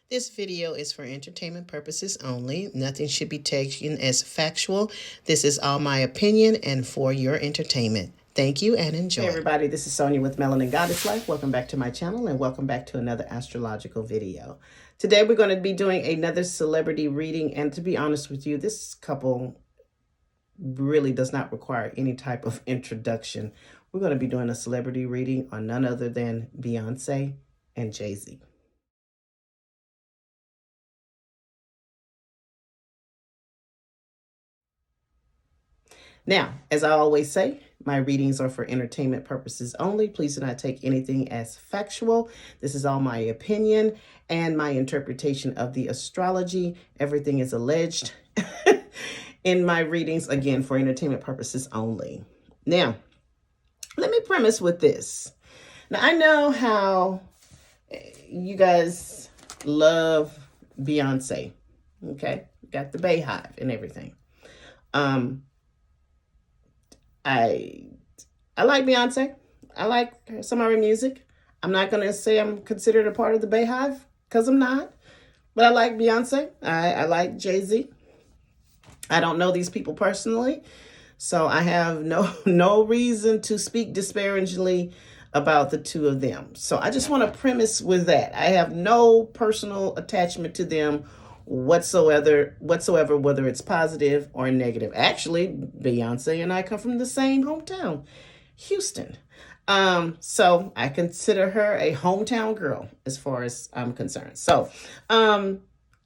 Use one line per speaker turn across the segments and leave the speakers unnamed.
This video is for entertainment purposes only. Nothing should be taken as factual. This is all my opinion and for your entertainment. Thank you and enjoy. Hey everybody, this is Sonia with Melanin Goddess Life. Welcome back to my channel and welcome back to another astrological video. Today we're going to be doing another celebrity reading, and to be honest with you, this couple really does not require any type of introduction. We're going to be doing a celebrity reading on none other than Beyonce and Jay-Z. Now, as I always say, my readings are for entertainment purposes only. Please do not take anything as factual. This is all my opinion and my interpretation of the astrology. Everything is alleged in my readings, again, for entertainment purposes only. Now, let me premise with this. Now, I know how you guys love Beyonce, okay? Got the Bayhive and everything. I like Beyonce. I like some of her music. I'm not going to say I'm considered a part of the Bayhive, because I'm not. But I like Beyonce. I like Jay-Z. I don't know these people personally, so I have no reason to speak disparagingly about the two of them. So I just want to premise with that. I have no personal attachment to them whatsoever, whether it's positive or negative. Actually, Beyonce and I come from the same hometown, Houston. So I consider her a hometown girl as far as I'm concerned. So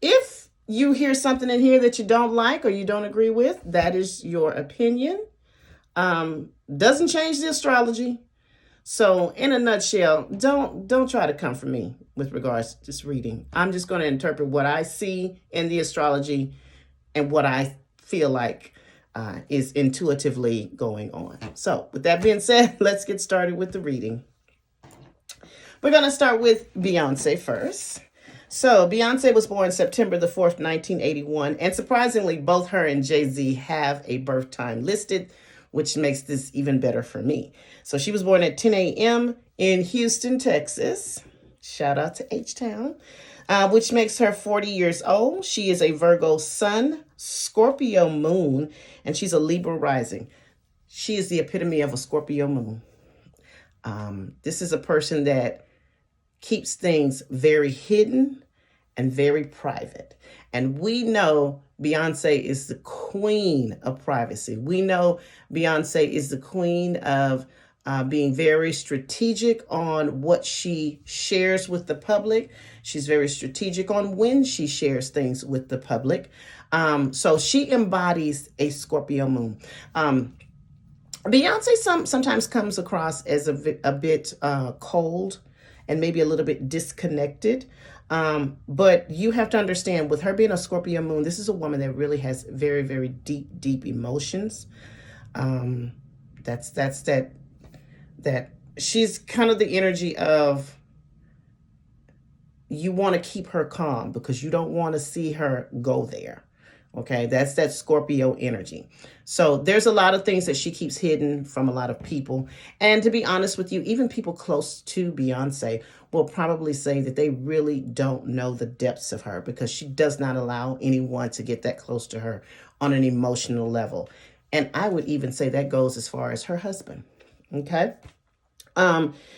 if you hear something in here that you don't like or you don't agree with, that is your opinion. Doesn't change the astrology. So in a nutshell, don't try to come for me with regards to this reading. I'm just going to interpret what I see in the astrology and what I feel like is intuitively going on. So with that being said, let's get started with the reading. We're going to start with Beyonce first. So Beyonce was born September the 4th, 1981. And surprisingly, both her and Jay-Z have a birth time listed, which makes this even better for me. So she was born at 10 a.m. in Houston, Texas. Shout out to H-Town, which makes her 40 years old. She is a Virgo sun, Scorpio moon, and she's a Libra rising. She is the epitome of a Scorpio moon. This is a person that keeps things very hidden and very private. And we know Beyonce is the queen of privacy. We know Beyonce is the queen of being very strategic on what she shares with the public. She's very strategic on when she shares things with the public. So she embodies a Scorpio moon. Beyonce sometimes comes across as a bit cold and maybe a little bit disconnected. But you have to understand, with her being a Scorpio moon, this is a woman that really has very, very deep emotions. That she's kind of the energy of, you want to keep her calm because you don't want to see her go there. Okay, that's that Scorpio energy. So there's a lot of things that she keeps hidden from a lot of people. And to be honest with you, even people close to Beyonce will probably say that they really don't know the depths of her, because she does not allow anyone to get that close to her on an emotional level. And I would even say that goes as far as her husband. Okay.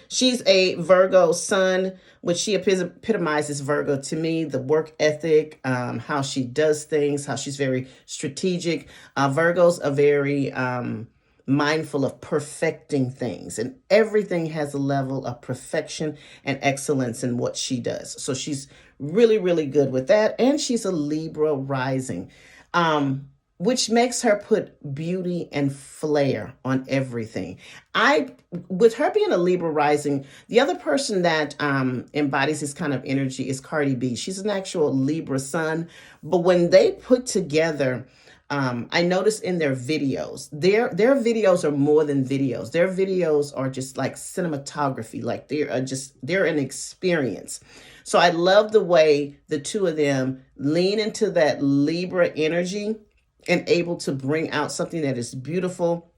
She's a Virgo sun, which she epitomizes Virgo to me, the work ethic, how she does things, how she's very strategic. Virgos are very mindful of perfecting things, and everything has a level of perfection and excellence in what she does. So she's really, really good with that. And she's a Libra rising, which makes her put beauty and flair on everything. With her being a Libra rising, the other person that embodies this kind of energy is Cardi B. She's an actual Libra sun, but when they put together, I noticed in their videos, their videos are more than videos. Their videos are just like cinematography, like they're an experience. So I love the way the two of them lean into that Libra energy and able to bring out something that is beautiful,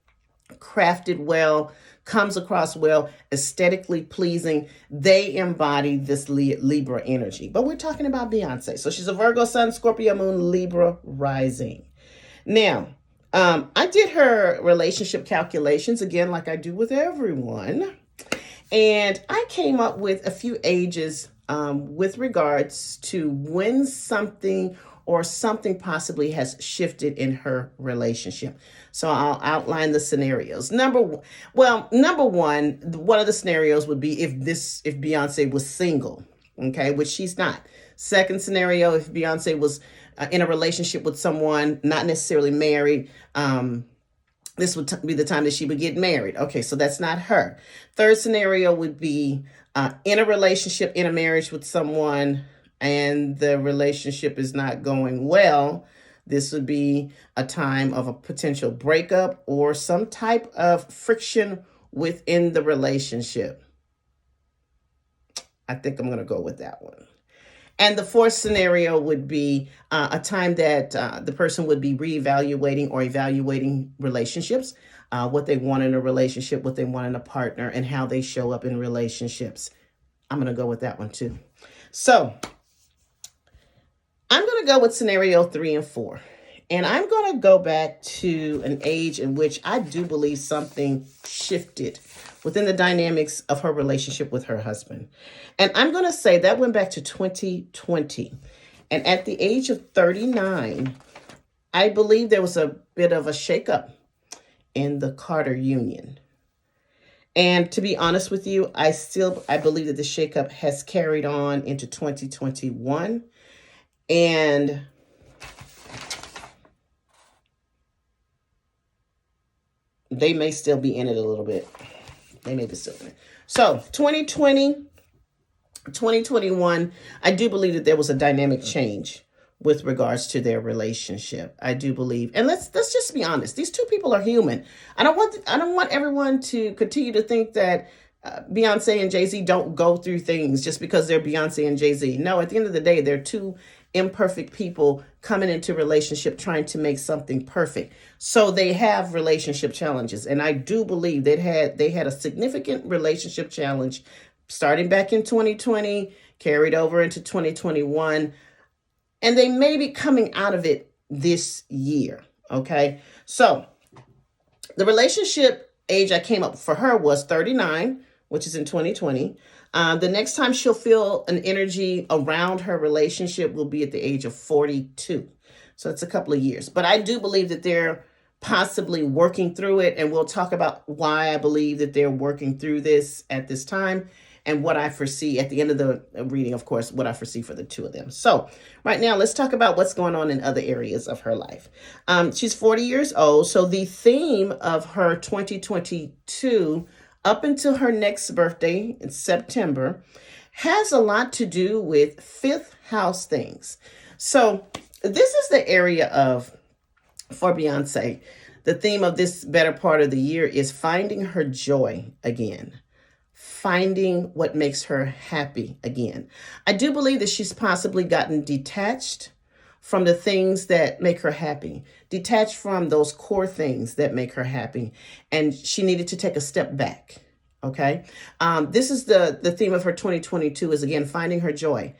crafted well, comes across well, aesthetically pleasing. They embody this Libra energy. But we're talking about Beyonce. So she's a Virgo sun, Scorpio moon, Libra rising. Now, I did her relationship calculations again, like I do with everyone. And I came up with a few ages with regards to when something or something possibly has shifted in her relationship. So I'll outline the scenarios. Number one, one of the scenarios would be if Beyonce was single, okay, which she's not. Second scenario, if Beyonce was in a relationship with someone, not necessarily married, this would be the time that she would get married. Okay, so that's not her. Third scenario would be in a relationship, in a marriage with someone, and the relationship is not going well. This would be a time of a potential breakup or some type of friction within the relationship. I think I'm going to go with that one. And the fourth scenario would be a time that the person would be reevaluating or evaluating relationships, what they want in a relationship, what they want in a partner, and how they show up in relationships. I'm going to go with that one too. So I'm going to go with scenario 3 and 4. And I'm going to go back to an age in which I do believe something shifted within the dynamics of her relationship with her husband. And I'm going to say that went back to 2020. And at the age of 39, I believe there was a bit of a shakeup in the Carter union. And to be honest with you, I believe that the shakeup has carried on into 2021. And they may still be in it a little bit. They may be still in it. So 2020, 2021, I do believe that there was a dynamic change with regards to their relationship. I do believe, and let's just be honest. These two people are human. I don't want everyone to continue to think that Beyonce and Jay-Z don't go through things just because they're Beyonce and Jay-Z. No, at the end of the day, they're two imperfect people coming into relationship trying to make something perfect. So they have relationship challenges. And I do believe they had a significant relationship challenge starting back in 2020, carried over into 2021, and they may be coming out of it this year. Okay. So the relationship age I came up for her was 39, which is in 2020. The next time she'll feel an energy around her relationship will be at the age of 42. So it's a couple of years. But I do believe that they're possibly working through it. And we'll talk about why I believe that they're working through this at this time and what I foresee at the end of the reading, of course, what I foresee for the two of them. So right now, let's talk about what's going on in other areas of her life. She's 40 years old. So the theme of her 2022 up until her next birthday in September has a lot to do with fifth house things. So this is the area for Beyonce, the theme of this better part of the year is finding her joy again, finding what makes her happy again. I do believe that she's possibly gotten detached from the things that make her happy, detached from those core things that make her happy. And she needed to take a step back. Okay. This is the theme of her 2022 is again, finding her joy,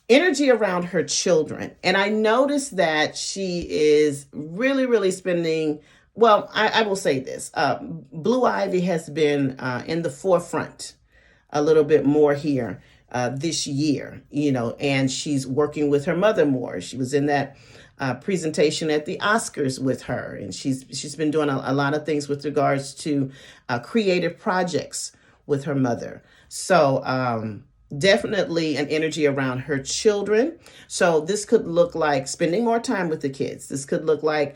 energy around her children. And I noticed that she is really, really spending, well, I will say this, Blue Ivy has been in the forefront a little bit more here this year, and she's working with her mother more. She was in that presentation at the Oscars with her, and she's been doing a lot of things with regards to creative projects with her mother. So definitely an energy around her children. So this could look like spending more time with the kids. This could look like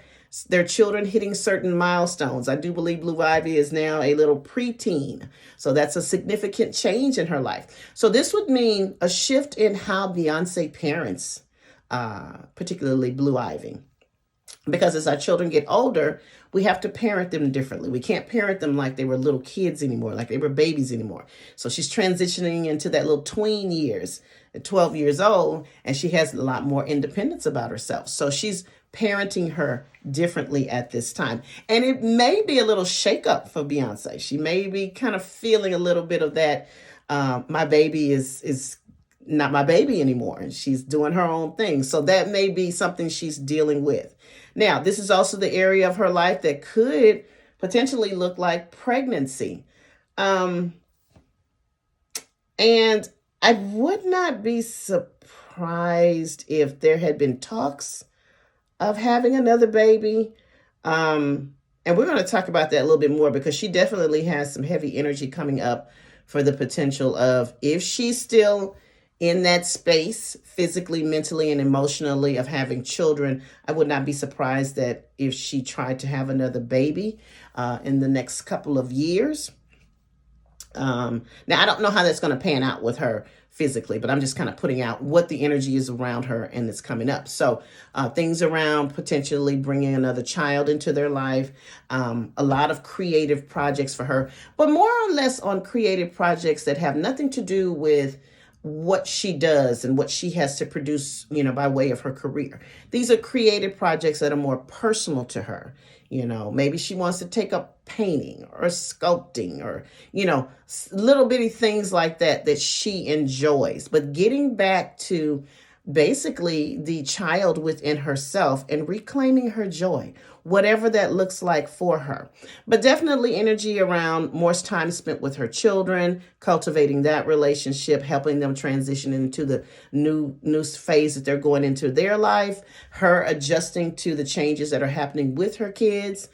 their children hitting certain milestones. I do believe Blue Ivy is now a little preteen. So that's a significant change in her life. So this would mean a shift in how Beyonce parents, particularly Blue Ivy. Because as our children get older, we have to parent them differently. We can't parent them like they were little kids anymore, like they were babies anymore. So she's transitioning into that little tween years at 12 years old, and she has a lot more independence about herself. So she's parenting her differently at this time. And it may be a little shakeup for Beyonce. She may be kind of feeling a little bit of that. My baby is not my baby anymore, and she's doing her own thing. So that may be something she's dealing with. Now, this is also the area of her life that could potentially look like pregnancy. And I would not be surprised if there had been talks of having another baby. And we're going to talk about that a little bit more, because she definitely has some heavy energy coming up for the potential of, if she's still in that space physically, mentally, and emotionally of having children, I would not be surprised that if she tried to have another baby in the next couple of years. Now, I don't know how that's going to pan out with her physically, but I'm just kind of putting out what the energy is around her and it's coming up. So things around potentially bringing another child into their life, a lot of creative projects for her, but more or less on creative projects that have nothing to do with what she does and what she has to produce, by way of her career. These are creative projects that are more personal to her. Maybe she wants to take up painting or sculpting or, little bitty things like that she enjoys. But getting back to basically the child within herself and reclaiming her joy, whatever that looks like for her. But definitely energy around more time spent with her children, cultivating that relationship, helping them transition into the new phase that they're going into their life, her adjusting to the changes that are happening with her kids.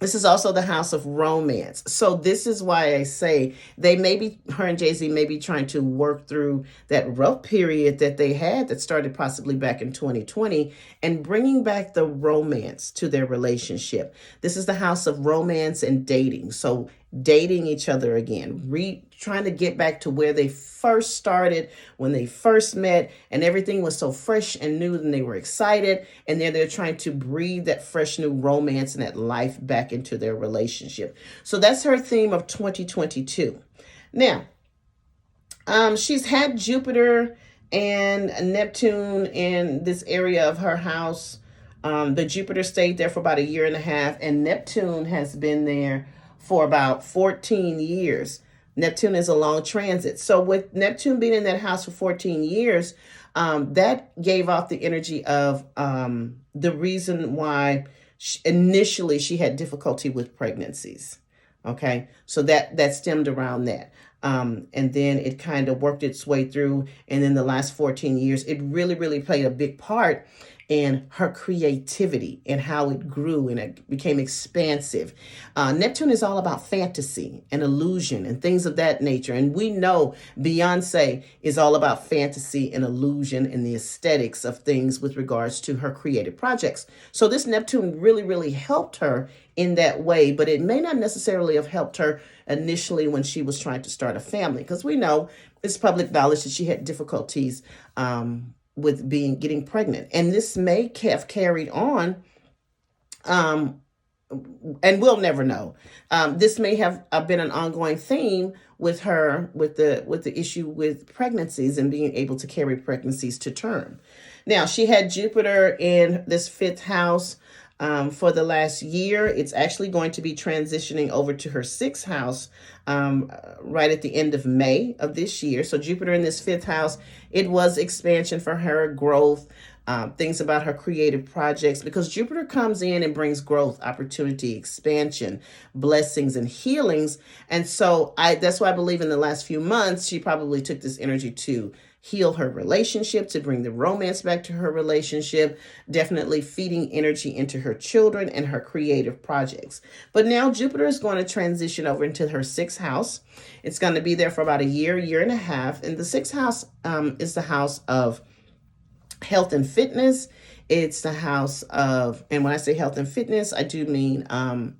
This is also the house of romance. So this is why I say her and Jay-Z may be trying to work through that rough period that they had that started possibly back in 2020 and bringing back the romance to their relationship. This is the house of romance and dating. So dating each other again, trying to get back to where they first started, when they first met, and everything was so fresh and new and they were excited. And they're trying to breathe that fresh new romance and that life back into their relationship. So that's her theme of 2022. Now, she's had Jupiter and Neptune in this area of her house. The Jupiter stayed there for about a year and a half, and Neptune has been there for about 14 years. Neptune is a long transit. So with Neptune being in that house for 14 years, that gave off the energy of the reason why initially she had difficulty with pregnancies. Okay, so that stemmed around that. And then it kind of worked its way through. And in the last 14 years, it really, really played a big part in her creativity and how it grew and it became expansive. Neptune is all about fantasy and illusion and things of that nature. And we know Beyonce is all about fantasy and illusion and the aesthetics of things with regards to her creative projects. So this Neptune really, really helped her in that way, but it may not necessarily have helped her initially when she was trying to start a family, because we know it's public knowledge that she had difficulties with getting pregnant. And this may have carried on, and we'll never know. This may have been an ongoing theme with her, with the issue with pregnancies and being able to carry pregnancies to term. Now, she had Jupiter in this fifth house for the last year. It's actually going to be transitioning over to her sixth house right at the end of May of this year. So Jupiter in this fifth house, it was expansion for her, growth, things about her creative projects, because Jupiter comes in and brings growth, opportunity, expansion, blessings, and healings. And so that's why I believe in the last few months, she probably took this energy to heal her relationship, to bring the romance back to her relationship, definitely feeding energy into her children and her creative projects. But now Jupiter is going to transition over into her sixth house. It's going to be there for about a year and a half. And the sixth house is the house of health and fitness. It's the house of, and when I say health and fitness, I do mean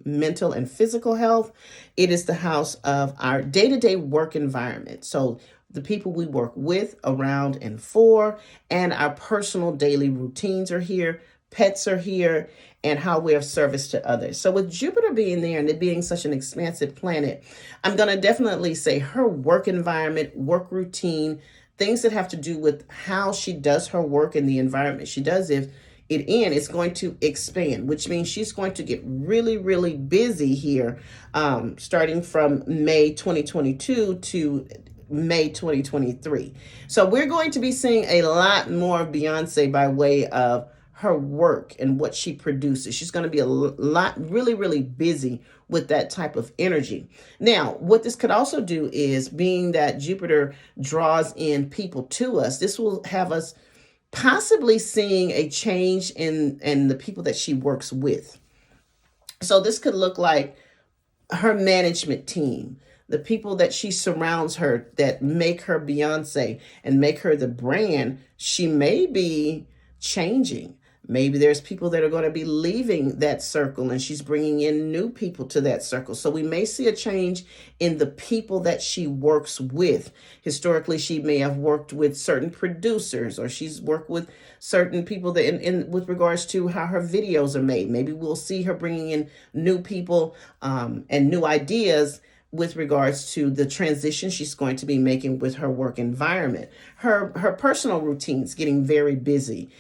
mental and physical health. It is the house of our day-to-day work environment. So the people we work with, around, and for, and our personal daily routines are here. Pets are here, and how we're of service to others. So with Jupiter being there and it being such an expansive planet, I'm going to definitely say her work environment, work routine, things that have to do with how she does her work and the environment she does it in, it's going to expand, which means she's going to get really, really busy here, starting from May 2022 to May 2023. So we're going to be seeing a lot more of Beyonce by way of her work and what she produces. She's going to be a lot, really, really busy with that type of energy. Now, what this could also do is, being that Jupiter draws in people to us, this will have us possibly seeing a change in the people that she works with. So this could look like her management team, the people that she surrounds her that make her Beyonce and make her the brand. She may be changing. Maybe there's people that are going to be leaving that circle and she's bringing in new people to that circle. So we may see a change in the people that she works with. Historically, she may have worked with certain producers, or she's worked with certain people that in with regards to how her videos are made. Maybe we'll see her bringing in new people and new ideas with regards to the transition she's going to be making with her work environment. Her personal routines getting very busy,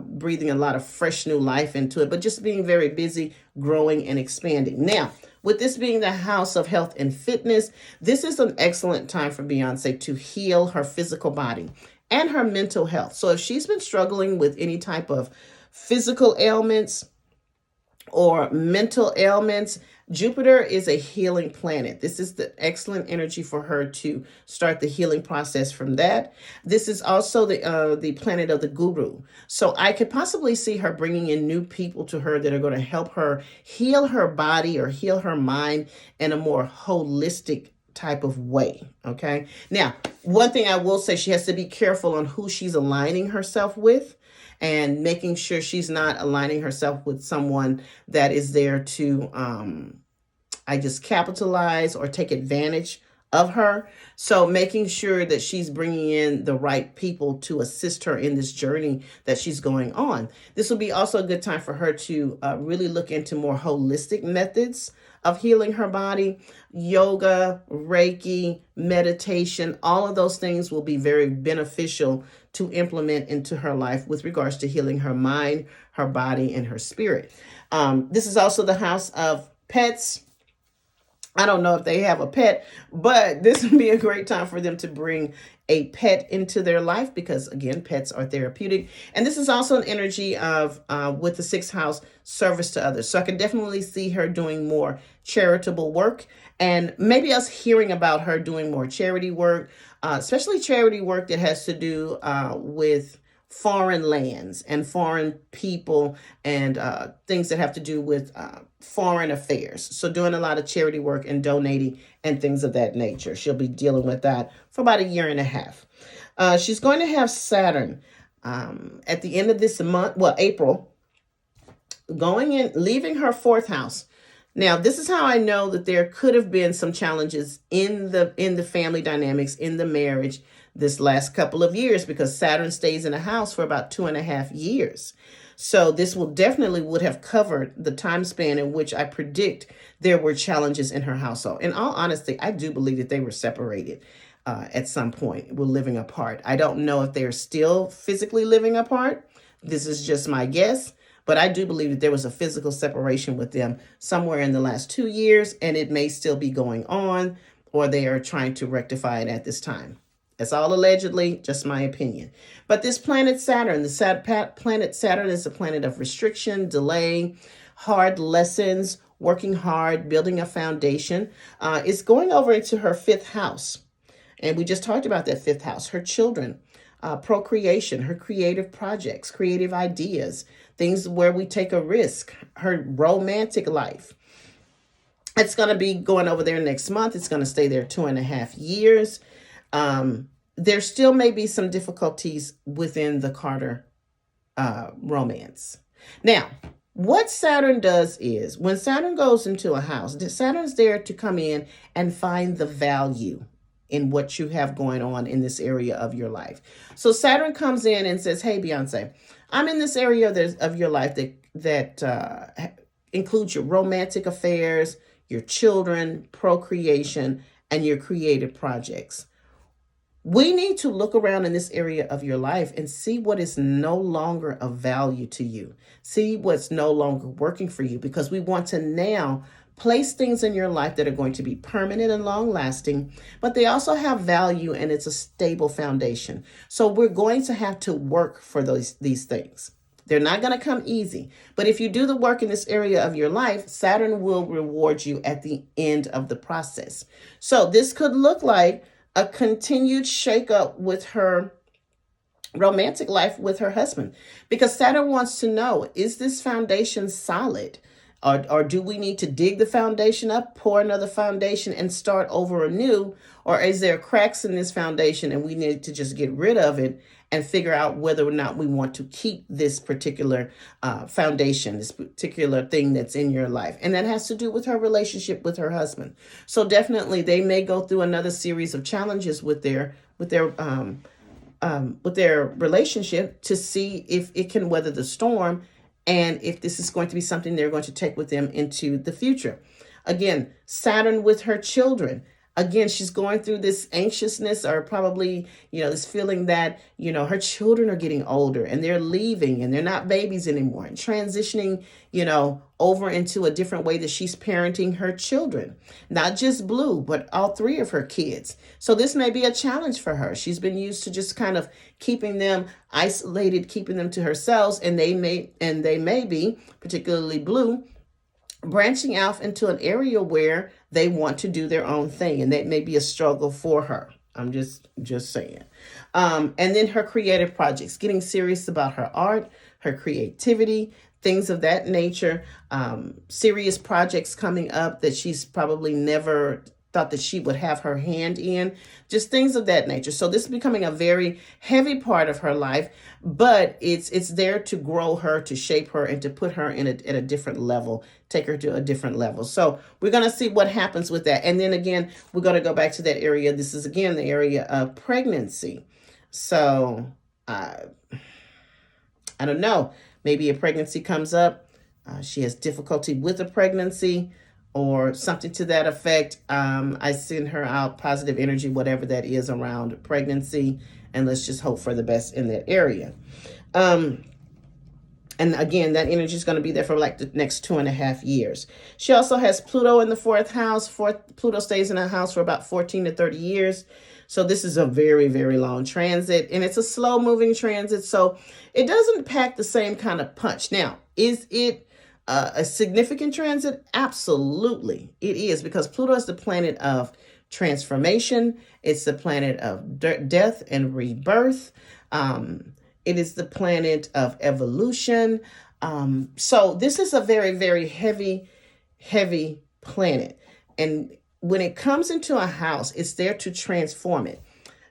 breathing a lot of fresh new life into it, but just being very busy, growing and expanding. Now, with this being the house of health and fitness, this is an excellent time for Beyonce to heal her physical body and her mental health. So if she's been struggling with any type of physical ailments or mental ailments, Jupiter is a healing planet. This is the excellent energy for her to start the healing process from that. This is also the planet of the guru. So I could possibly see her bringing in new people to her that are going to help her heal her body or heal her mind in a more holistic type of way. Okay. Now, one thing I will say, she has to be careful on who she's aligning herself with, and making sure she's not aligning herself with someone that is there to, I just capitalize or take advantage of her. So making sure that she's bringing in the right people to assist her in this journey that she's going on. This will be also a good time for her to really look into more holistic methods of healing her body. Yoga, Reiki, meditation, all of those things will be very beneficial to implement into her life with regards to healing her mind, her body, and her spirit. This is also the house of pets. I don't know if they have a pet, but this would be a great time for them to bring a pet into their life, because again, pets are therapeutic. And this is also an energy of, with the sixth house, service to others. So I can definitely see her doing more charitable work, and maybe us hearing about her doing more charity work, especially charity work that has to do with foreign lands and foreign people, and things that have to do with foreign affairs. So doing a lot of charity work and donating and things of that nature. She'll be dealing with that for about 1.5 years. She's going to have Saturn at the end of this month, well, April, going in, leaving her fourth house. Now, this is how I know that there could have been some challenges in the family dynamics, in the marriage this last couple of years, because Saturn stays in a house for about 2.5 years. So this will definitely would have covered the time span in which I predict there were challenges in her household. In all honesty, I do believe that they were separated at some point, were living apart. I don't know if they're still physically living apart. This is just my guess. But I do believe that there was a physical separation with them somewhere in the last 2 years, and it may still be going on, or they are trying to rectify it at this time. That's all allegedly, just my opinion. But this planet Saturn, planet Saturn is a planet of restriction, delay, hard lessons, working hard, building a foundation. It's going over into her fifth house. And we just talked about that fifth house, her children, procreation, her creative projects, creative ideas, things where we take a risk, her romantic life. It's going to be going over there next month. It's going to stay there 2.5 years. There still may be some difficulties within the Carter romance. Now, what Saturn does is, when Saturn goes into a house, Saturn's there to come in and find the value in what you have going on in this area of your life. So Saturn comes in and says, hey, Beyonce, I'm in this area of your life that includes your romantic affairs, your children, procreation, and your creative projects. We need to look around in this area of your life and see what is no longer of value to you. See what's no longer working for you, because we want to now place things in your life that are going to be permanent and long lasting, but they also have value and it's a stable foundation. So we're going to have to work for these things. They're not going to come easy. But if you do the work in this area of your life, Saturn will reward you at the end of the process. So this could look like a continued shakeup with her romantic life with her husband, because Saturn wants to know, is this foundation solid? Or do we need to dig the foundation up, pour another foundation, and start over anew? Or is there cracks in this foundation and we need to just get rid of it and figure out whether or not we want to keep this particular foundation, this particular thing that's in your life? And that has to do with her relationship with her husband. So definitely they may go through another series of challenges with their relationship to see if it can weather the storm, and if this is going to be something they're going to take with them into the future. Again, Saturn with her children. Again, she's going through this anxiousness, or probably, this feeling that, her children are getting older and they're leaving and they're not babies anymore, and transitioning, over into a different way that she's parenting her children. Not just Blue, but all three of her kids. So this may be a challenge for her. She's been used to just kind of keeping them isolated, keeping them to herself, and they may be, particularly Blue, branching out into an area where they want to do their own thing, and that may be a struggle for her. I'm just saying. And then her creative projects, getting serious about her art, her creativity, things of that nature, serious projects coming up that she's probably never thought that she would have her hand in, just things of that nature. So this is becoming a very heavy part of her life, but it's there to grow her, to shape her, and to put her at a different level, take her to a different level. So we're going to see what happens with that. And then again, we're going to go back to that area. This is again the area of pregnancy. So I don't know, maybe a pregnancy comes up. She has difficulty with a pregnancy, or something to that effect. I send her out positive energy, whatever that is around pregnancy, and let's just hope for the best in that area. And again, that energy is going to be there for like the next 2.5 years. She also has Pluto in the fourth house. Pluto stays in that house for about 14 to 30 years. So this is a very, very long transit, and it's a slow moving transit. So it doesn't pack the same kind of punch. Now, is it a significant transit? Absolutely, it is, because Pluto is the planet of transformation. It's the planet of death and rebirth. It is the planet of evolution. So this is a very, very heavy, heavy planet. And when it comes into a house, it's there to transform it.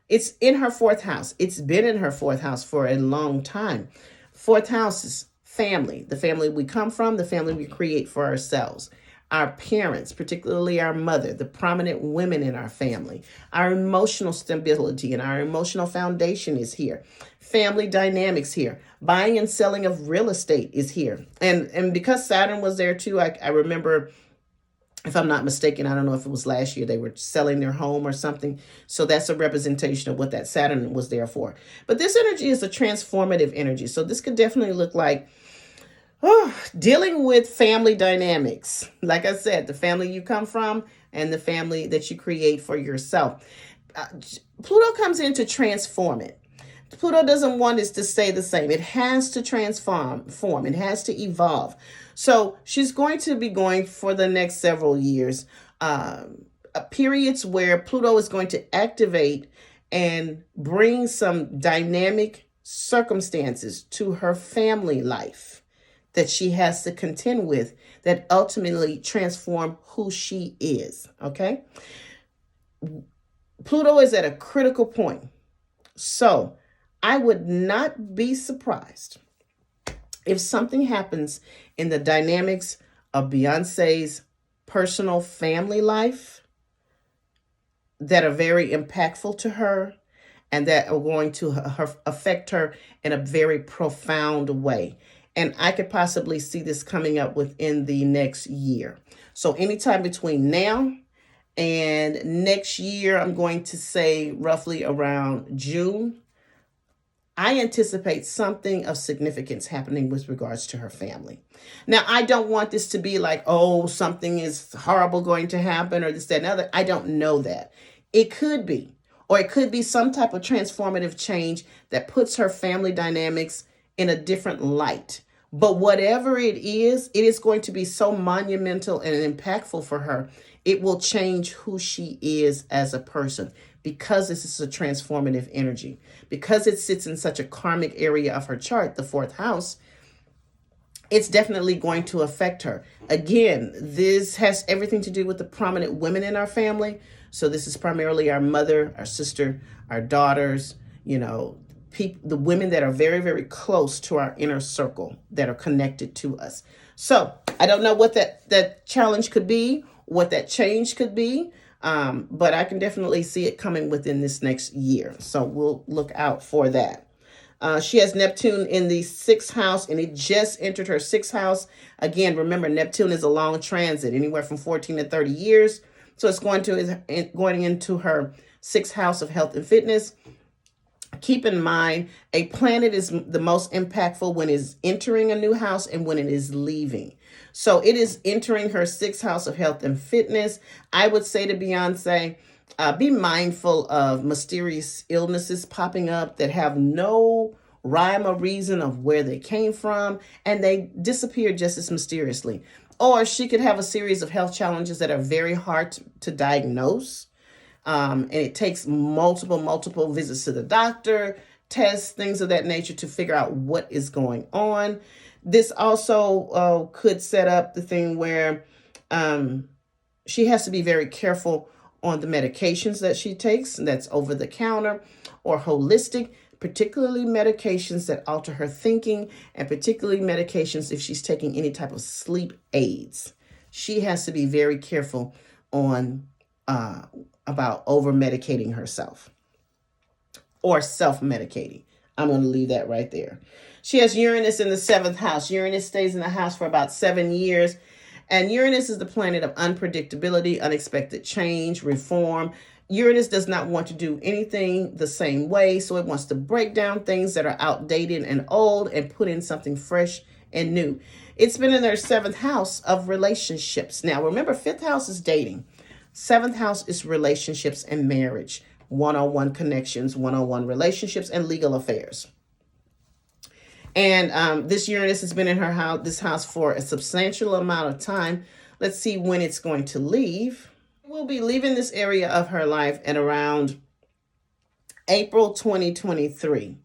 It's in her fourth house. It's been in her fourth house for a long time. Fourth house is family, the family we come from, the family we create for ourselves. Our parents, particularly our mother, the prominent women in our family, our emotional stability and our emotional foundation is here. Family dynamics here. Buying and selling of real estate is here. And because Saturn was there too, I remember, if I'm not mistaken, I don't know if it was last year, they were selling their home or something. So that's a representation of what that Saturn was there for. But this energy is a transformative energy. So this could definitely look like dealing with family dynamics. Like I said, the family you come from and the family that you create for yourself. Pluto comes in to transform it. Pluto doesn't want it to stay the same. It has to transform. It has to evolve. So she's going to be going for the next several years, periods where Pluto is going to activate and bring some dynamic circumstances to her family life that she has to contend with, that ultimately transform who she is, okay? Pluto is at a critical point. So I would not be surprised if something happens in the dynamics of Beyonce's personal family life that are very impactful to her and that are going to affect her in a very profound way. And I could possibly see this coming up within the next year. So anytime between now And next year, I'm going to say roughly around June, I anticipate something of significance happening with regards to her family. Now, I don't want this to be like, oh, something is horrible going to happen or this, that, and other. I don't know that. It could be, or it could be some type of transformative change that puts her family dynamics in a different light. But whatever it is going to be so monumental and impactful for her. It will change who she is as a person because this is a transformative energy. Because it sits in such a karmic area of her chart, the fourth house, it's definitely going to affect her. Again, this has everything to do with the prominent women in our family. So this is primarily our mother, our sister, our daughters, the women that are very, very close to our inner circle that are connected to us. So I don't know what that challenge could be, what that change could be, but I can definitely see it coming within this next year. So we'll look out for that. She has Neptune in the sixth house, and it just entered her sixth house. Again, remember, Neptune is a long transit, anywhere from 14 to 30 years. So it's going into her sixth house of health and fitness. Keep in mind, a planet is the most impactful when it is entering a new house and when it is leaving. So it is entering her sixth house of health and fitness. I would say to Beyonce, be mindful of mysterious illnesses popping up that have no rhyme or reason of where they came from, and they disappear just as mysteriously. Or she could have a series of health challenges that are very hard to diagnose. And it takes multiple visits to the doctor, tests, things of that nature to figure out what is going on. This also could set up the thing where she has to be very careful on the medications that she takes, and that's over the counter or holistic, particularly medications that alter her thinking, and particularly medications if she's taking any type of sleep aids. She has to be very careful on about over-medicating herself or self-medicating. I'm going to leave that right there. She has Uranus in the seventh house. Uranus stays in the house for about 7 years. And Uranus is the planet of unpredictability, unexpected change, reform. Uranus does not want to do anything the same way. So it wants to break down things that are outdated and old and put in something fresh and new. It's been in their seventh house of relationships. Now, remember, fifth house is dating. Seventh house is relationships and marriage, one-on-one connections, one-on-one relationships, and legal affairs. And this Uranus has been in this house for a substantial amount of time. Let's see when it's going to leave. We'll be leaving this area of her life at around April 2023.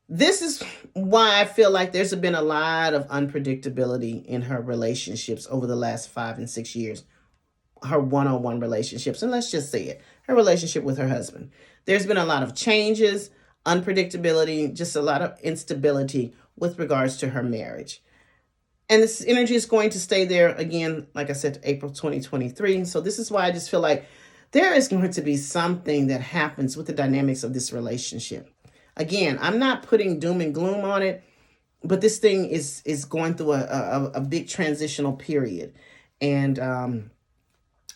This is why I feel like there's been a lot of unpredictability in her relationships over the last 5 and 6 years. Her one-on-one relationships, and let's just say it, her relationship with her husband. There's been a lot of changes, unpredictability, just a lot of instability with regards to her marriage. And this energy is going to stay there again, like I said, April 2023. So this is why I just feel like there is going to be something that happens with the dynamics of this relationship. Again, I'm not putting doom and gloom on it, but this thing is going through a big transitional period. And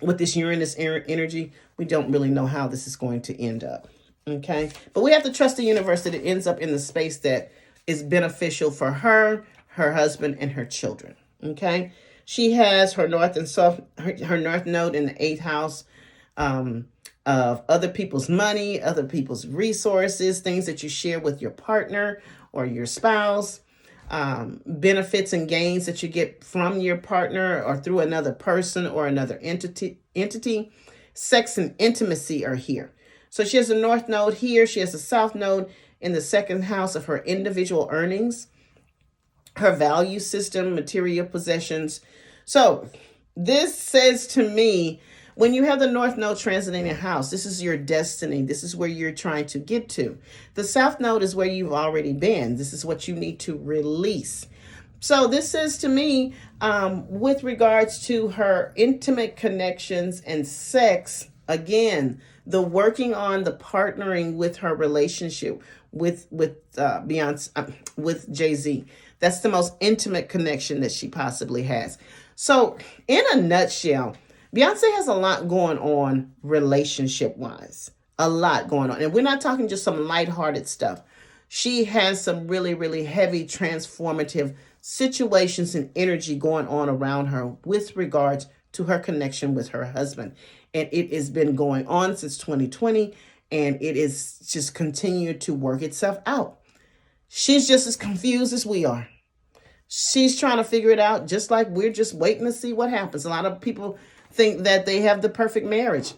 with this Uranus energy, we don't really know how this is going to end up. Okay. But we have to trust the universe that it ends up in the space that is beneficial for her, her husband, and her children. Okay. She has her north and south, her north node in the 8th house of other people's money, other people's resources, things that you share with your partner or your spouse. Benefits and gains that you get from your partner or through another person or another entity. Sex and intimacy are here. So she has a north node here. She has a south node in the 2nd house of her individual earnings, her value system, material possessions. So this says to me, when you have the north node transiting a house, this is your destiny. This is where you're trying to get to. The south node is where you've already been. This is what you need to release. So this says to me, with regards to her intimate connections and sex, again, the working on the partnering with her relationship with Beyonce, with Jay-Z. That's the most intimate connection that she possibly has. So in a nutshell, Beyonce has a lot going on relationship-wise. A lot going on. And we're not talking just some lighthearted stuff. She has some really, really heavy, transformative situations and energy going on around her with regards to her connection with her husband. And it has been going on since 2020, and it is just continued to work itself out. She's just as confused as we are. She's trying to figure it out, just like we're just waiting to see what happens. A lot of people think that they have the perfect marriage.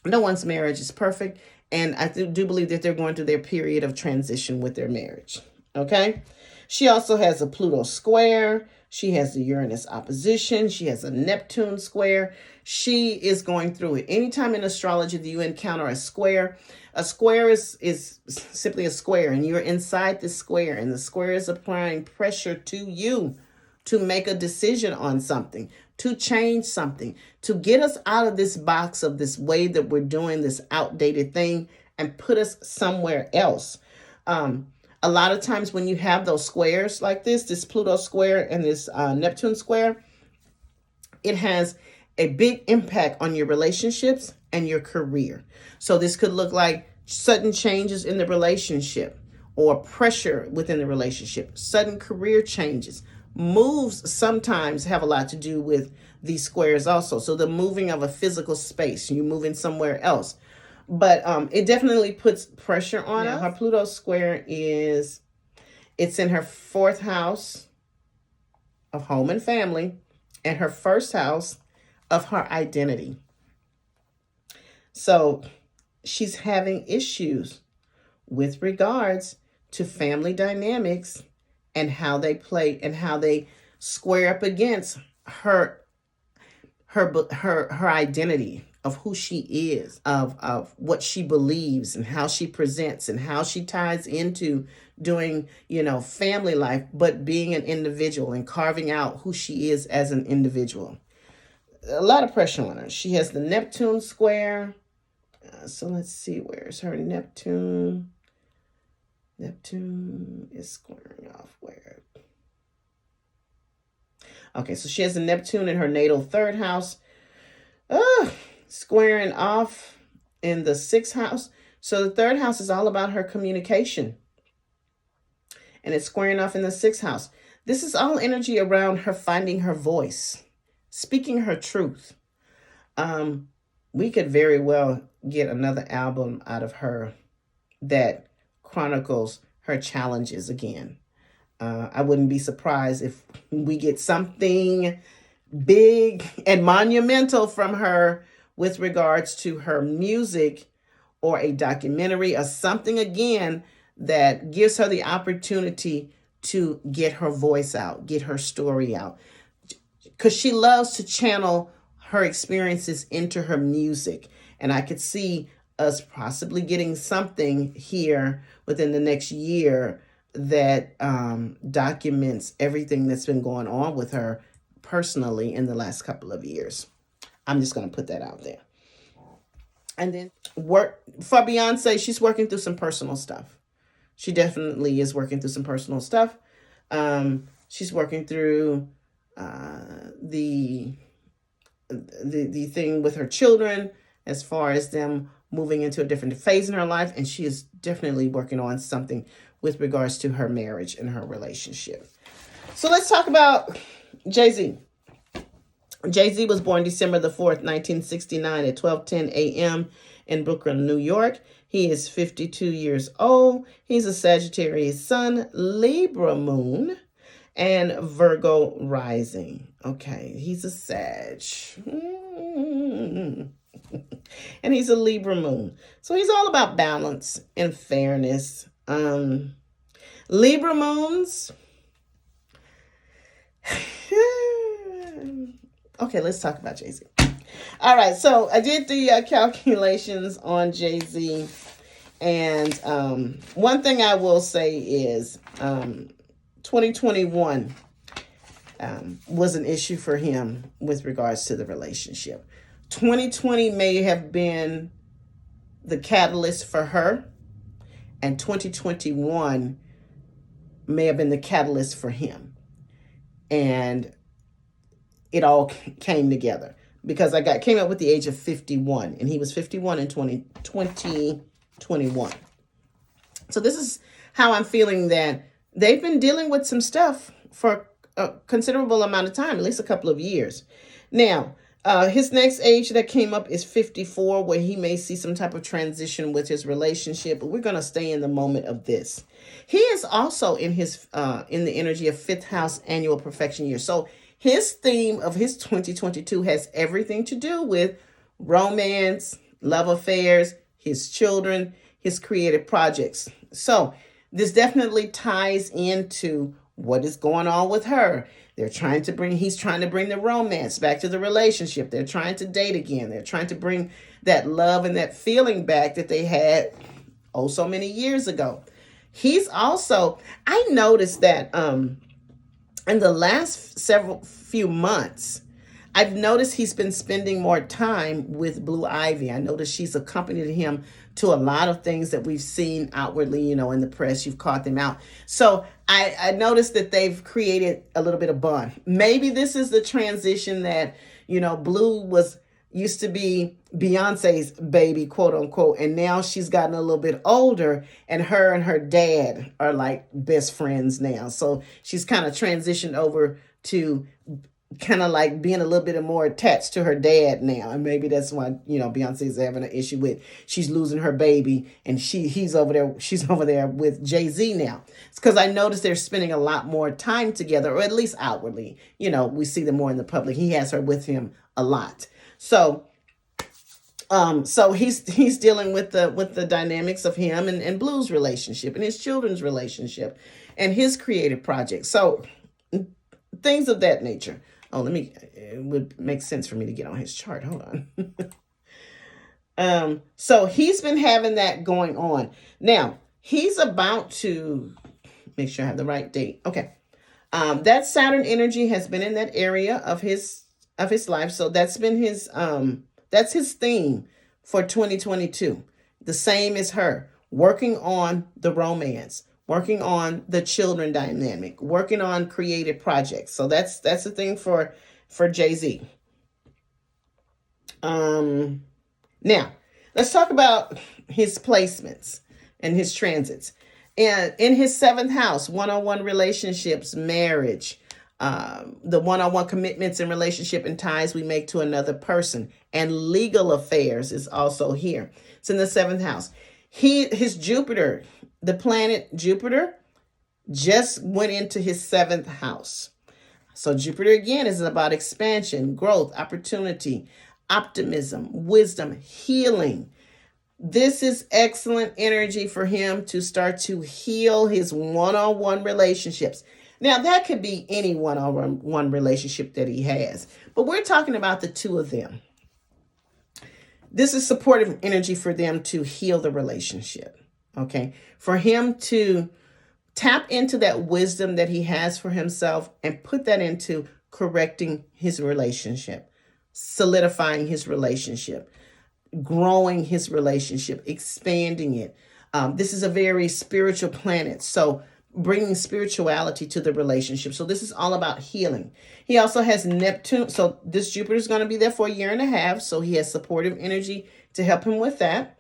No one's marriage is perfect. And I do believe that they're going through their period of transition with their marriage. Okay. She also has a Pluto square. She has the Uranus opposition. She has a Neptune square. She is going through it. Anytime in astrology that you encounter a square is simply a square, and you're inside the square, and the square is applying pressure to you to make a decision on something, to change something, to get us out of this box of this way that we're doing this outdated thing and put us somewhere else. A lot of times when you have those squares like this Pluto square and this Neptune square, it has a big impact on your relationships and your career. So this could look like sudden changes in the relationship or pressure within the relationship, sudden career changes. Moves sometimes have a lot to do with these squares also. So the moving of a physical space, you moving somewhere else. But it definitely puts pressure on us. Her Pluto square it's in her 4th house of home and family and her 1st house of her identity. So she's having issues with regards to family dynamics and how they play and how they square up against her identity of who she is, of what she believes and how she presents and how she ties into doing, family life, but being an individual and carving out who she is as an individual. A lot of pressure on her. She has the Neptune square. So let's see, where's her Neptune? Neptune is squaring off where? Okay, so she has a Neptune in her natal 3rd house. Squaring off in the 6th house. So the 3rd house is all about her communication. And it's squaring off in the 6th house. This is all energy around her finding her voice, speaking her truth. We could very well get another album out of her that chronicles her challenges again. I wouldn't be surprised if we get something big and monumental from her with regards to her music, or a documentary or something again that gives her the opportunity to get her voice out, get her story out. Because she loves to channel her experiences into her music. And I could see us possibly getting something here within the next year that documents everything that's been going on with her personally in the last couple of years. I'm just going to put that out there. And then work for Beyonce, she's working through some personal stuff. She definitely is working through some personal stuff. She's working through the thing with her children as far as them moving into a different phase in her life. And she is definitely working on something with regards to her marriage and her relationship. So let's talk about Jay-Z. Jay-Z was born December the 4th, 1969 at 12:10 a.m. in Brooklyn, New York. He is 52 years old. He's a Sagittarius sun, Libra moon, and Virgo rising. Okay, he's a Sag. And he's a Libra moon. So he's all about balance and fairness. Libra moons. Okay, let's talk about Jay-Z. All right, so I did the calculations on Jay-Z. And one thing I will say is 2021 was an issue for him with regards to the relationship. 2020 may have been the catalyst for her, and 2021 may have been the catalyst for him. And it all came together. because I came up with the age of 51, and he was 51 in 2021. So this is how I'm feeling that they've been dealing with some stuff for a considerable amount of time, at least a couple of years. Now, his next age that came up is 54, where he may see some type of transition with his relationship, but we're going to stay in the moment of this. He is also in the energy of fifth house annual perfection year. So his theme of his 2022 has everything to do with romance, love affairs, his children, his creative projects. So this definitely ties into what is going on with her. He's trying to bring the romance back to the relationship. They're trying to date again. They're trying to bring that love and that feeling back that they had so many years ago. He's also, I noticed that in the last few months, I've noticed he's been spending more time with Blue Ivy. I noticed she's accompanied him to a lot of things that we've seen outwardly, in the press. You've caught them out. So I noticed that they've created a little bit of bond. Maybe this is the transition that, Blue used to be Beyonce's baby, quote unquote, and now she's gotten a little bit older, and her dad are like best friends now. So she's kind of transitioned over to kind of like being a little bit more attached to her dad now. And maybe that's why, Beyonce's having an issue with, she's losing her baby, and she's over there with Jay-Z now. It's because I noticed they're spending a lot more time together, or at least outwardly. We see them more in the public. He has her with him a lot. So he's dealing with the dynamics of him and Blue's relationship, and his children's relationship, and his creative projects. So things of that nature. It would make sense for me to get on his chart. Hold on. So he's been having that going on. Now, he's about to make sure I have the right date. Okay. That Saturn energy has been in that area of his life. So that's been that's his theme for 2022. The same as her, working on the romance, working on the children dynamic, working on creative projects. So that's the thing for Jay-Z. Now, let's talk about his placements and his transits. And in his seventh house, one-on-one relationships, marriage, the one-on-one commitments and relationship and ties we make to another person, and legal affairs is also here. It's in the seventh house. His Jupiter, the planet Jupiter, just went into his seventh house. So Jupiter again is about expansion, growth, opportunity, optimism, wisdom, healing. This is excellent energy for him to start to heal his one-on-one relationships. Now, that could be any one-on-one relationship that he has, but we're talking about the two of them. This is supportive energy for them to heal the relationship, okay? For him to tap into that wisdom that he has for himself and put that into correcting his relationship, solidifying his relationship, growing his relationship, expanding it. This is a very spiritual planet, so bringing spirituality to the relationship. So this is all about healing. He also has Neptune. So this Jupiter is going to be there for 1.5 years. So he has supportive energy to help him with that.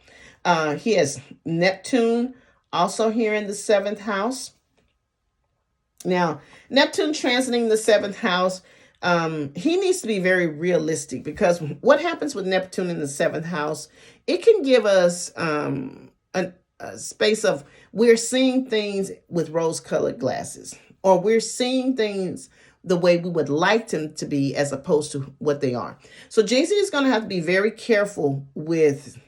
He has Neptune also here in the seventh house. Now, Neptune transiting the seventh house, he needs to be very realistic, because what happens with Neptune in the seventh house, it can give us a space of, we're seeing things with rose-colored glasses, or we're seeing things the way we would like them to be as opposed to what they are. So Jay-Z is going to have to be very careful with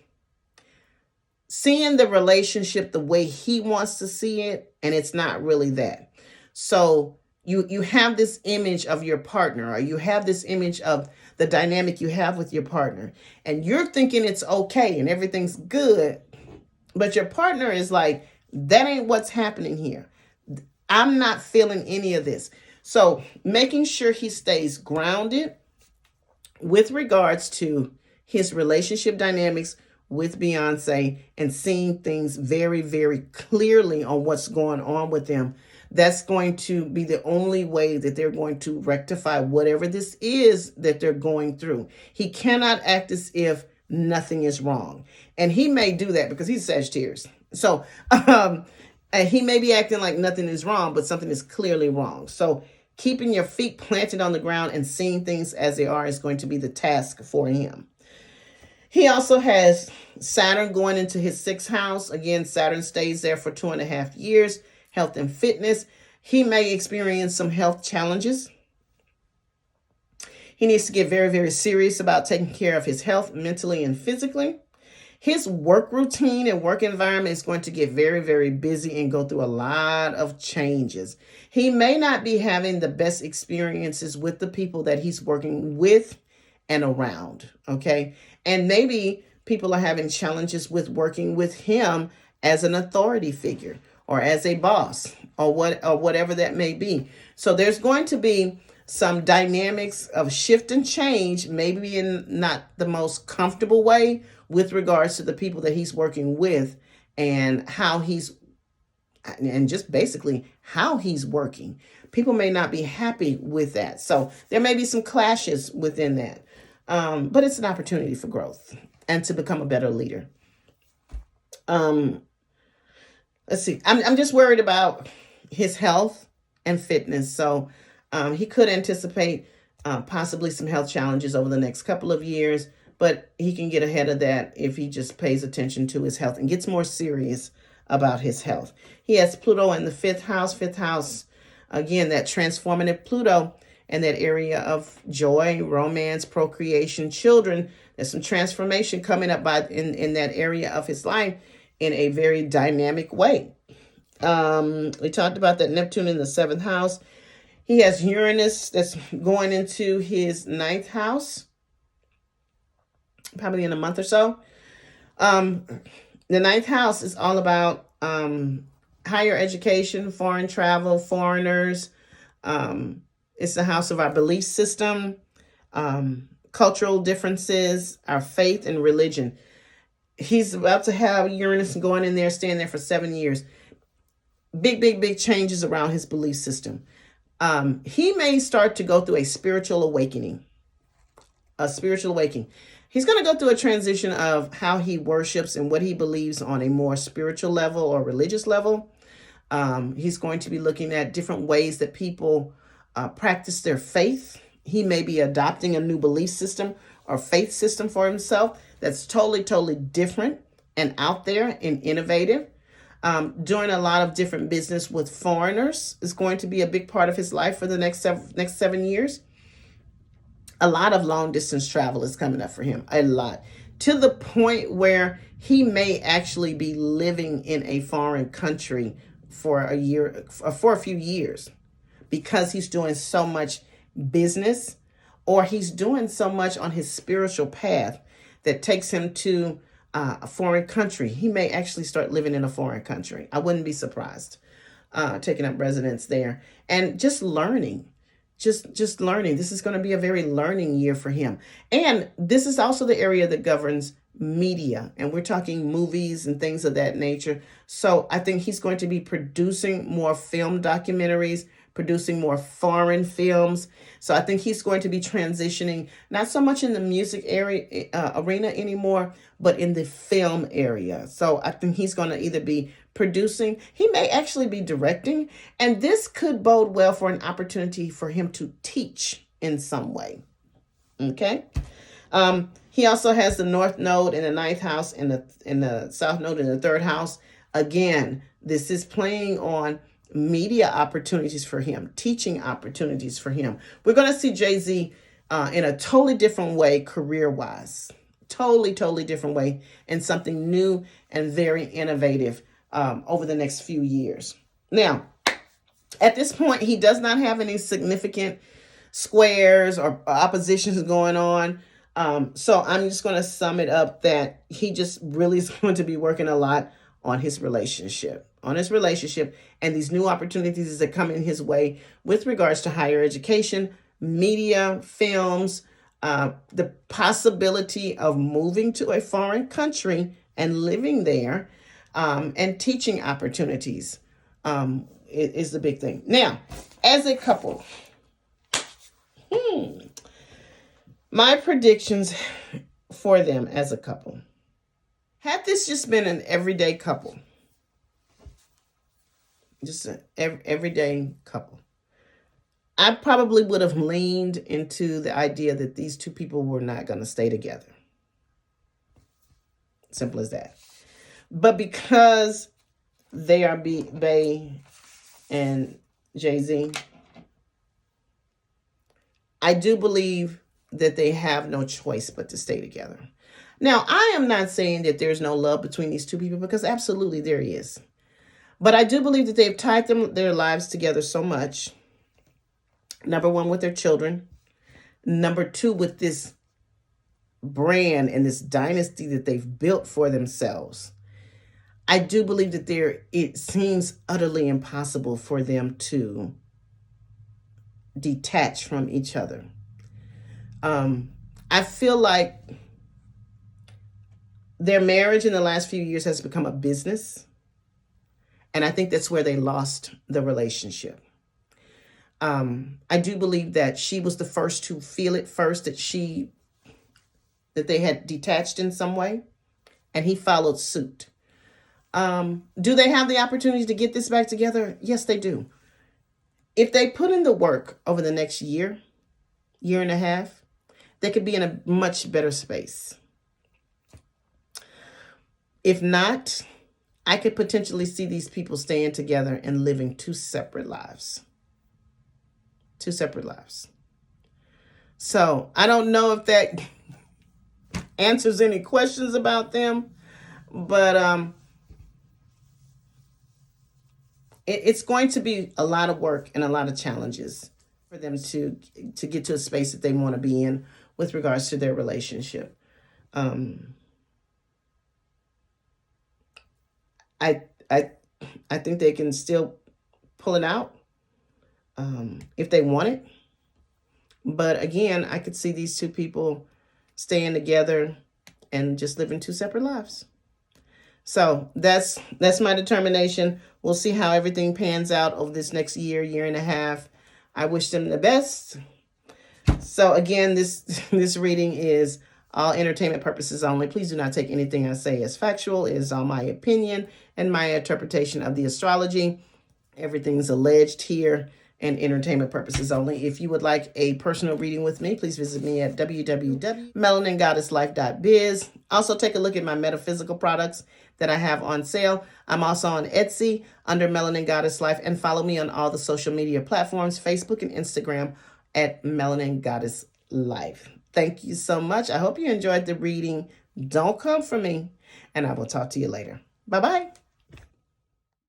seeing the relationship the way he wants to see it, and it's not really that. So you have this image of your partner, or you have this image of the dynamic you have with your partner, and you're thinking it's okay and everything's good, but your partner is like, that ain't what's happening here. I'm not feeling any of this. So making sure he stays grounded with regards to his relationship dynamics with Beyonce, and seeing things very, very clearly on what's going on with them. That's going to be the only way that they're going to rectify whatever this is that they're going through. He cannot act as if nothing is wrong. And he may do that because he's Sagittarius. So he may be acting like nothing is wrong, but something is clearly wrong. So keeping your feet planted on the ground and seeing things as they are is going to be the task for him. He also has Saturn going into his 6th house. Again, Saturn stays there for 2.5 years. Health and fitness. He may experience some health challenges. He needs to get very, very serious about taking care of his health mentally and physically. His work routine and work environment is going to get very, very busy and go through a lot of changes. He may not be having the best experiences with the people that he's working with and around, okay? And maybe people are having challenges with working with him as an authority figure or as a boss or whatever that may be. So there's going to be some dynamics of shift and change, maybe in not the most comfortable way with regards to the people that he's working with and just basically how he's working. People may not be happy with that. So there may be some clashes within that. But it's an opportunity for growth and to become a better leader. Let's see. I'm just worried about his health and fitness. So he could anticipate possibly some health challenges over the next couple of years, but he can get ahead of that if he just pays attention to his health and gets more serious about his health. He has Pluto in the 5th house. 5th house, again, that transformative Pluto and that area of joy, romance, procreation, children. There's some transformation coming up in that area of his life in a very dynamic way. We talked about that Neptune in the 7th house. He has Uranus that's going into his 9th house, probably in a month or so. The 9th house is all about higher education, foreign travel, foreigners. It's the house of our belief system, cultural differences, our faith and religion. He's about to have Uranus going in there, staying there for 7 years. Big changes around his belief system. He may start to go through a spiritual awakening. He's going to go through a transition of how he worships and what he believes on a more spiritual level or religious level. He's going to be looking at different ways that people practice their faith. He may be adopting a new belief system or faith system for himself that's totally different and out there and innovative. Doing a lot of different business with foreigners is going to be a big part of his life for the next 7 years. A lot of long distance travel is coming up for him, a lot, to the point where he may actually be living in a foreign country for a few years, because he's doing so much business or he's doing so much on his spiritual path that takes him to a foreign country. He may actually start living in a foreign country. I wouldn't be surprised, taking up residence there and just learning. Just learning. This is going to be a very learning year for him. And this is also the area that governs media. And we're talking movies and things of that nature. So I think he's going to be producing more film documentaries, producing more foreign films. So I think he's going to be transitioning, not so much in the music arena anymore, but in the film area. So I think he's going to either be producing, he may actually be directing, and this could bode well for an opportunity for him to teach in some way. Okay. He also has the North Node in the 9th house and the South Node in the 3rd house. Again, this is playing on media opportunities for him, teaching opportunities for him. We're going to see Jay-Z in a totally different way career-wise. Totally different way, and something new and very innovative over the next few years. Now, at this point, he does not have any significant squares or oppositions going on. So I'm just going to sum it up that he just really is going to be working a lot on his relationship, and these new opportunities that come in his way with regards to higher education, media, films, the possibility of moving to a foreign country and living there, and teaching opportunities. is the big thing. Now, as a couple, my predictions for them as a couple. Had this just been an everyday couple, just an everyday couple, I probably would have leaned into the idea that these two people were not going to stay together. Simple as that. But because they are Bey and Jay-Z, I do believe that they have no choice but to stay together. Now, I am not saying that there's no love between these two people, because absolutely there is. But I do believe that they've tied their lives together so much. Number one, with their children. Number two, with this brand and this dynasty that they've built for themselves. I do believe that it seems utterly impossible for them to detach from each other. I feel like their marriage in the last few years has become a business. And I think that's where they lost the relationship. I do believe that she was the first to feel it first, that they had detached in some way, and he followed suit. Do they have the opportunities to get this back together? Yes, they do. If they put in the work over the next year and a half, they could be in a much better space. If not, I could potentially see these people staying together and living two separate lives. Two separate lives. So I don't know if that answers any questions about them, but it's going to be a lot of work and a lot of challenges for them to get to a space that they want to be in with regards to their relationship. I think they can still pull it out if they want it. But again, I could see these two people staying together and just living two separate lives. So that's my determination. We'll see how everything pans out over this next year and a half. I wish them the best. So again, this reading is all entertainment purposes only. Please do not take anything I say as factual. It is all my opinion and my interpretation of the astrology. Everything's alleged here and entertainment purposes only. If you would like a personal reading with me, please visit me at www.melaningoddesslife.biz. Also, take a look at my metaphysical products that I have on sale. I'm also on Etsy under Melanin Goddess Life, and follow me on all the social media platforms, Facebook and Instagram at Melanin Goddess Life. Thank you so much. I hope you enjoyed the reading. Don't come for me, and I will talk to you later. Bye-bye.